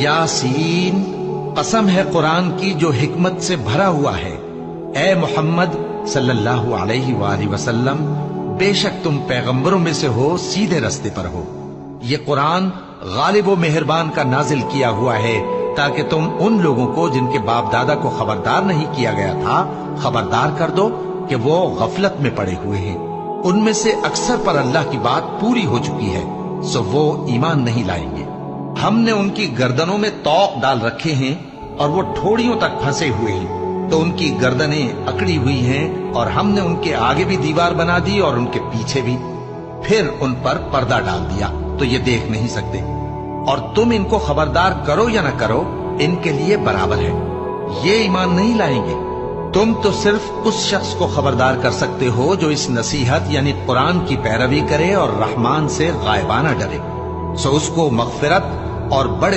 यासीन, कसम है कुरान की जो हिकमत से भरा हुआ है। ए मोहम्मद सल्लल्लाहु अलैहि वसल्लम, बेशक तुम पैगंबरों में से हो, सीधे रास्ते पर हो। ये कुरान गालिब व मेहरबान का नाजिल किया हुआ है ताकि तुम उन लोगों को जिनके बाप दादा को खबरदार नहीं किया गया था खबरदार कर दो कि वो गफलत में पड़े हुए हैं। उनमें से अक्सर पर अल्लाह की बात पूरी हो चुकी है, सो वो ईमान नहीं लाएंगे। हमने उनकी गर्दनों में तौक डाल रखे हैं और वो ठोड़ियों तक फंसे हुए हैं, तो उनकी गर्दनें अकड़ी हुई हैं और हमने उनके आगे भी दीवार बना दी और उनके पीछे भी, फिर उन पर पर्दा डाल दिया तो ये देख नहीं सकते। और तुम इनको खबरदार करो या न करो, इनके लिए बराबर है, ये ईमान नहीं लाएंगे। तुम तो सिर्फ उस शख्स को खबरदार कर सकते हो जो इस नसीहत यानी कुरान की पैरवी करे और रहमान से गायबाना डरे, सो उसको मगफिरत और बड़े